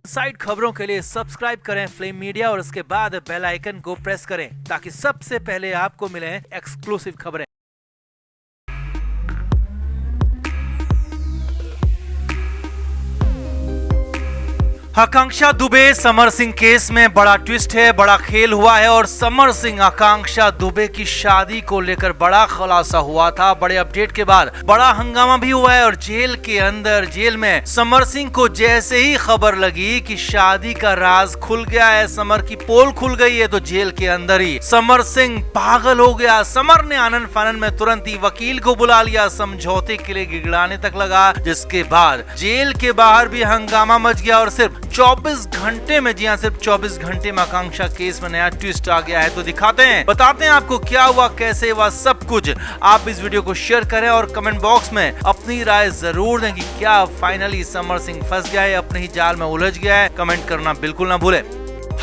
Side खबरों के लिए सब्सक्राइब करें फ्लेम मीडिया और उसके बाद बेल आइकन को प्रेस करें ताकि सबसे पहले आपको मिले एक्सक्लूसिव खबरें। आकांक्षा दुबे समर सिंह केस में बड़ा ट्विस्ट है, बड़ा खेल हुआ है और समर सिंह आकांक्षा दुबे की शादी को लेकर बड़ा खुलासा हुआ था। बड़े अपडेट के बाद बड़ा हंगामा भी हुआ है और जेल के अंदर जेल में समर सिंह को जैसे ही खबर लगी कि शादी का राज खुल गया है, समर की पोल खुल गई है, तो जेल के अंदर ही समर सिंह पागल हो गया। समर ने आनन फानन में तुरंत ही वकील को बुला लिया, समझौते के लिए गिड़गिड़ाने तक लगा, जिसके बाद जेल के बाहर भी हंगामा मच गया और सिर्फ 24 घंटे में, जी हाँ सिर्फ 24 घंटे में आकांक्षा केस में नया ट्विस्ट आ गया है। तो दिखाते हैं, बताते हैं आपको क्या हुआ, कैसे हुआ, सब कुछ। आप इस वीडियो को शेयर करें और कमेंट बॉक्स में अपनी राय जरूर दें कि क्या फाइनली समर सिंह फंस गया है, अपने ही जाल में उलझ गया है। कमेंट करना बिल्कुल ना भूलें।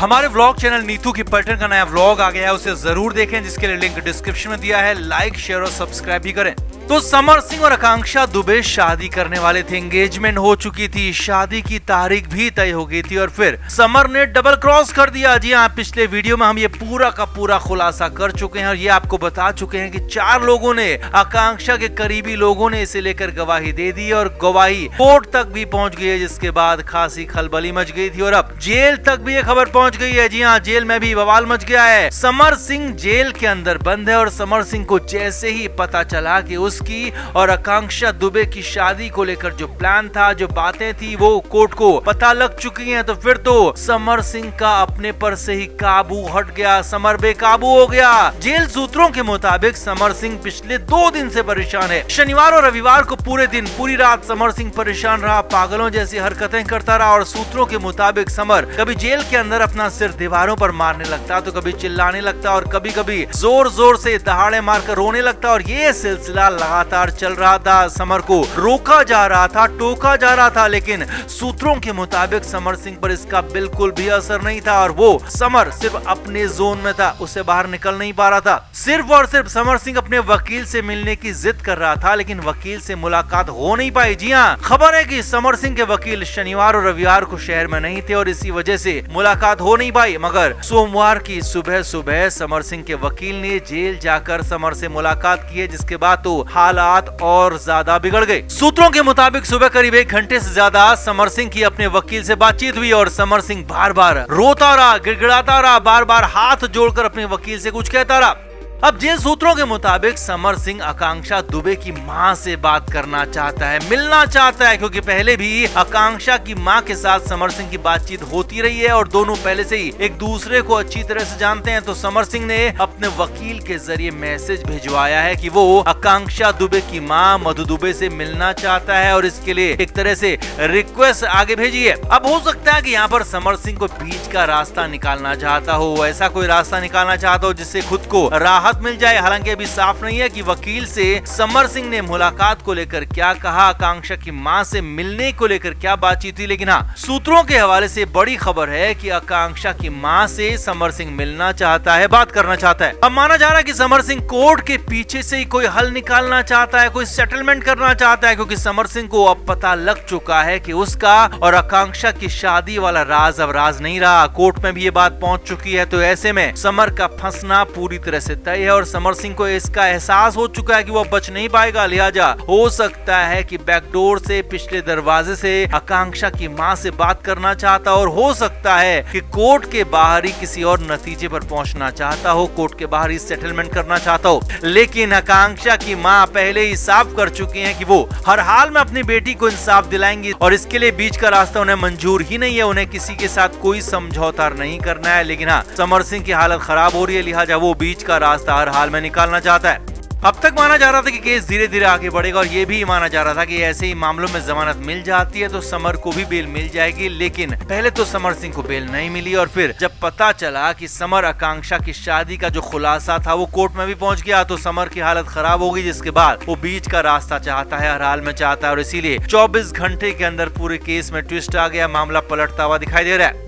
हमारे व्लॉग चैनल नीतू की पैटर्न का नया व्लॉग आ गया है, उसे जरूर देखें, जिसके लिए लिंक डिस्क्रिप्शन में दिया है। लाइक, शेयर और सब्सक्राइब भी करें। तो समर सिंह और आकांक्षा दुबे शादी करने वाले थे, एंगेजमेंट हो चुकी थी, शादी की तारीख भी तय हो गई थी और फिर समर ने डबल क्रॉस कर दिया। जी हाँ, पिछले वीडियो में हम ये पूरा का पूरा खुलासा कर चुके हैं और ये आपको बता चुके हैं कि 4 लोगों ने, आकांक्षा के करीबी लोगों ने इसे लेकर गवाही दे दी और गवाही कोर्ट तक भी पहुंच गई है, जिसके बाद खासी खलबली मच गई थी और अब जेल तक भी ये खबर पहुंच गई है। जी हाँ, जेल में भी बवाल मच गया है। समर सिंह जेल के अंदर बंद है और समर सिंह को जैसे ही पता चला कि उसकी और आकांक्षा दुबे की शादी को लेकर जो प्लान था, जो बातें थी, वो कोर्ट को पता लग चुकी हैं, तो फिर तो समर सिंह का अपने पर से ही काबू हट गया, समर बेकाबू हो गया। जेल सूत्रों के मुताबिक समर सिंह पिछले 2 दिन से परेशान है। शनिवार और रविवार को पूरे दिन, पूरी रात समर सिंह परेशान रहा, पागलों जैसी हरकतें करता रहा और सूत्रों के मुताबिक समर कभी जेल के अंदर अपना सिर दीवारों पर मारने लगता, तो कभी चिल्लाने लगता और कभी कभी जोर जोर से दहाड़े मारकर रोने लगता और ये सिलसिला लगातार चल रहा था। समर को रोका जा रहा था, टोका जा रहा था, लेकिन सूत्रों के मुताबिक समर सिंह पर इसका बिल्कुल भी असर नहीं था और वो समर सिर्फ अपने जोन में था, उससे बाहर निकल नहीं पा रहा था। सिर्फ और सिर्फ समर सिंह अपने वकील से मिलने की जिद कर रहा था, लेकिन वकील से मुलाकात हो नहीं पाई। जी हाँ, खबर है कि समर सिंह के वकील शनिवार और रविवार को शहर में नहीं थे और इसी वजह से मुलाकात हो नहीं पाई, मगर सोमवार की सुबह सुबह समर सिंह के वकील ने जेल जाकर समर से मुलाकात की है, जिसके बाद तो हालात और ज्यादा बिगड़ गए। सूत्रों के मुताबिक सुबह करीब 1 घंटे से ज्यादा समर सिंह की अपने वकील से बातचीत हुई और समर सिंह बार बार रोता रहा, गिड़गिड़ाता रहा, बार बार हाथ जोड़कर अपने वकील से कुछ कहता रहा। अब जेल सूत्रों के मुताबिक समर सिंह आकांक्षा दुबे की मां से बात करना चाहता है, मिलना चाहता है, क्योंकि पहले भी आकांक्षा की मां के साथ समर सिंह की बातचीत होती रही है और दोनों पहले से ही एक दूसरे को अच्छी तरह से जानते हैं। तो समर सिंह ने अपने वकील के जरिए मैसेज भिजवाया है कि वो आकांक्षा दुबे की मां मधु दुबे से मिलना चाहता है और इसके लिए एक तरह से रिक्वेस्ट आगे भेजी है। अब हो सकता है कि यहाँ पर समर सिंह को बीच का रास्ता निकालना चाहता हो, ऐसा कोई रास्ता निकालना चाहता हो जिससे खुद को राहत मिल जाए। हालांकि अभी साफ नहीं है कि वकील से समर सिंह ने मुलाकात को लेकर क्या कहा, आकांक्षा की मां से मिलने को लेकर क्या बातचीत हुई, लेकिन हाँ, सूत्रों के हवाले से बड़ी खबर है कि आकांक्षा की मां से समर सिंह मिलना चाहता है, बात करना चाहता है। अब माना जा रहा है कि समर सिंह कोर्ट के पीछे से ही कोई हल निकालना चाहता है, कोई सेटलमेंट करना चाहता है, क्योंकि समर सिंह को अब पता लग चुका है कि उसका और आकांक्षा की शादी वाला राज अब राज नहीं रहा। कोर्ट में भी ये बात पहुंच चुकी है, तो ऐसे में समर का फंसना पूरी तरह से तय है और समर सिंह को इसका एहसास हो चुका है कि वो बच नहीं पाएगा। लिहाजा हो सकता है कि बैकडोर से, पिछले दरवाजे से आकांक्षा की मां से बात करना चाहता और हो सकता है कि कोर्ट के बाहर ही किसी और नतीजे पर पहुंचना चाहता हो, कोर्ट के बाहर ही सेटलमेंट करना चाहता हो। लेकिन आकांक्षा की मां पहले ही साफ कर चुकी है कि वो हर हाल में अपनी बेटी को इंसाफ दिलाएंगी और इसके लिए बीच का रास्ता उन्हें मंजूर ही नहीं है, उन्हें किसी के साथ कोई समझौता नहीं करना है। लेकिन हाँ, समर सिंह की हालत खराब हो रही है, लिहाजा वो बीच का रास्ता हर हाल में निकालना चाहता है। अब तक माना जा रहा था कि केस धीरे धीरे आगे बढ़ेगा और ये भी माना जा रहा था कि ऐसे ही मामलों में जमानत मिल जाती है तो समर को भी बेल मिल जाएगी, लेकिन पहले तो समर सिंह को बेल नहीं मिली और फिर जब पता चला कि समर आकांक्षा की शादी का जो खुलासा था वो कोर्ट में भी पहुंच गया, तो समर की हालत खराब हो गई, जिसके बाद वो बीच का रास्ता चाहता है, हर हाल में चाहता है और इसीलिए 24 घंटे के अंदर पूरे केस में ट्विस्ट आ गया, मामला पलटता हुआ दिखाई दे रहा है।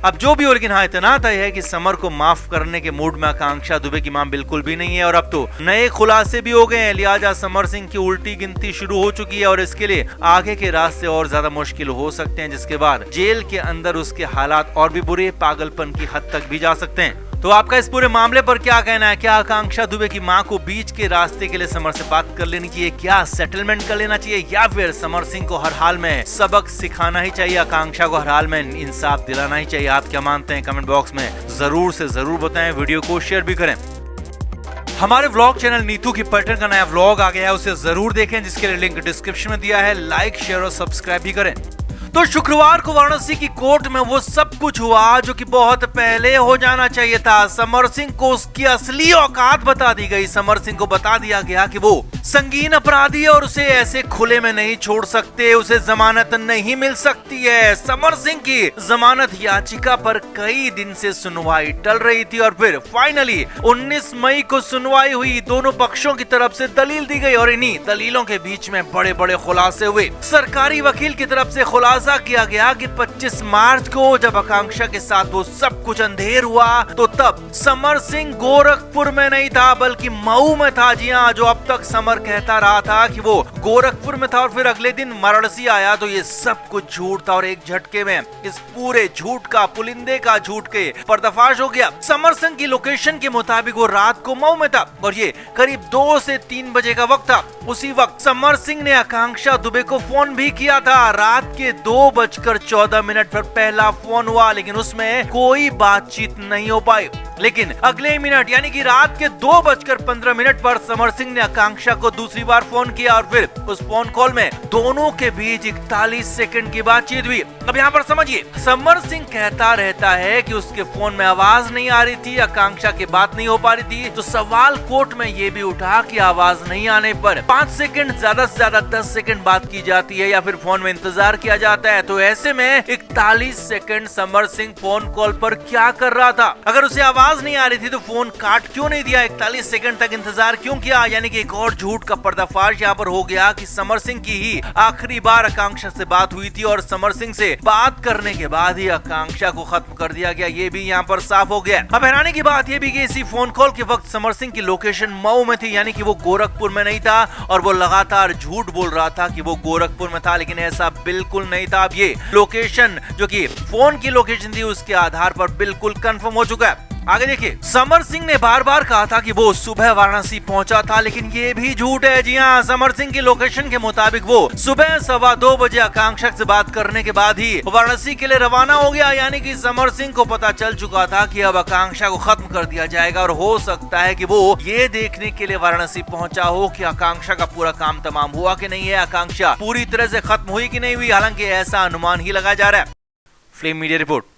अब जो भी हो, लेकिन हाँ इतना तय है कि समर को माफ करने के मूड में आकांक्षा दुबे की मां बिल्कुल भी नहीं है और अब तो नए खुलासे भी हो गए हैं। लिहाजा समर सिंह की उल्टी गिनती शुरू हो चुकी है और इसके लिए आगे के रास्ते और ज्यादा मुश्किल हो सकते हैं, जिसके बाद जेल के अंदर उसके हालात और भी बुरे, पागलपन की हद तक भी जा सकते हैं। तो आपका इस पूरे मामले पर क्या कहना है? क्या आकांक्षा दुबे की मां को बीच के रास्ते के लिए समर से बात कर लेनी चाहिए, क्या सेटलमेंट कर लेना चाहिए, या फिर समर सिंह को हर हाल में सबक सिखाना ही चाहिए, आकांक्षा को हर हाल में इंसाफ दिलाना ही चाहिए? आप क्या मानते हैं? कमेंट बॉक्स में जरूर से जरूर बताएं, वीडियो को शेयर भी करें। हमारे व्लॉग चैनल नीतू की पैटर्न का नया व्लॉग आ गया है, उसे जरूर देखें, जिसके लिए लिंक डिस्क्रिप्शन में दिया है। लाइक, शेयर और सब्सक्राइब भी करें। तो शुक्रवार को वाराणसी की कोर्ट में वो सब कुछ हुआ जो कि बहुत पहले हो जाना चाहिए था। समर सिंह को उसकी असली औकात बता दी गई। समर सिंह को बता दिया गया कि वो संगीन अपराधी है और उसे ऐसे खुले में नहीं छोड़ सकते, उसे जमानत नहीं मिल सकती है। समर सिंह की जमानत याचिका पर कई दिन से सुनवाई टल रही थी और फिर फाइनली 19 मई को सुनवाई हुई। दोनों पक्षों की तरफ से दलील दी गई और इन्हीं दलीलों के बीच में बड़े बड़े खुलासे हुए। सरकारी वकील की तरफ से खुलासा किया गया कि 25 मार्च को जब आकांक्षा के साथ वो सब कुछ अंधेर हुआ तो तब समर सिंह गोरखपुर में नहीं था बल्कि मऊ में था। जी हाँ, जो अब तक समर कहता रहा था कि वो गोरखपुर में था और फिर अगले दिन वाराणसी आया, तो ये सब कुछ झूठ था और एक झटके में इस पूरे झूठ का, पुलिंदे का झूठ के पर्दाफाश हो गया। समर सिंह की लोकेशन के मुताबिक वो रात को मऊ में था और ये करीब 2 से 3 बजे का वक्त था। उसी वक्त समर सिंह ने आकांक्षा दुबे को फोन भी किया था। रात के 2:14 पर पहला फोन हुआ, लेकिन उसमें कोई बातचीत नहीं हो पाई। लेकिन अगले मिनट यानी कि रात के 2:15 पर समर सिंह ने आकांक्षा को दूसरी बार फोन किया और फिर उस फोन कॉल में दोनों के बीच 41 सेकंड की बातचीत हुई। अब यहाँ पर समझिए, समर सिंह कहता रहता है कि उसके फोन में आवाज नहीं आ रही थी, आकांक्षा की बात नहीं हो पा रही थी। तो सवाल कोर्ट में ये भी उठा कि आवाज नहीं आने पर 5 सेकंड, ज्यादा से ज्यादा 10 सेकंड बात की जाती है या फिर फोन में इंतजार किया जाता है। तो ऐसे में 41 second Samar Singh phone call पर क्या कर रहा था? अगर उसे आवाज नहीं आ रही थी तो फोन काट क्यों नहीं दिया? 41 सेकंड तक इंतजार क्यों किया? यानी कि एक और झूठ का पर्दाफाश यहाँ पर हो गया कि समर सिंह की ही आखिरी बार आकांक्षा से बात हुई थी और समर सिंह से बात करने के बाद ही आकांक्षा को खत्म कर दिया गया। ये भी यहाँ पर साफ हो गया। अब हैरानी की बात ये भी कि इसी फोन कॉल के वक्त समर सिंह की लोकेशन मऊ में थी, यानी कि वो गोरखपुर में नहीं था और वो लगातार झूठ बोल रहा था कि वो गोरखपुर में था, लेकिन ऐसा बिल्कुल नहीं था। अब ये लोकेशन जो कि फोन की लोकेशन थी उसके आधार पर बिल्कुल कंफर्म हो चुका है। आगे देखिए, समर सिंह ने बार बार कहा था कि वो सुबह वाराणसी पहुंचा था, लेकिन ये भी झूठ है। जी हाँ, समर सिंह की लोकेशन के मुताबिक वो सुबह 2:15 बजे आकांक्षा से बात करने के बाद ही वाराणसी के लिए रवाना हो गया। यानी कि समर सिंह को पता चल चुका था कि अब आकांक्षा को खत्म कर दिया जाएगा और हो सकता है कि वो ये देखने के लिए वाराणसी पहुंचा हो कि आकांक्षा का पूरा काम तमाम हुआ कि नहीं है, आकांक्षा पूरी तरह से खत्म हुई कि नहीं हुई। हालांकि ऐसा अनुमान ही लगाया जा रहा है। Flame media report.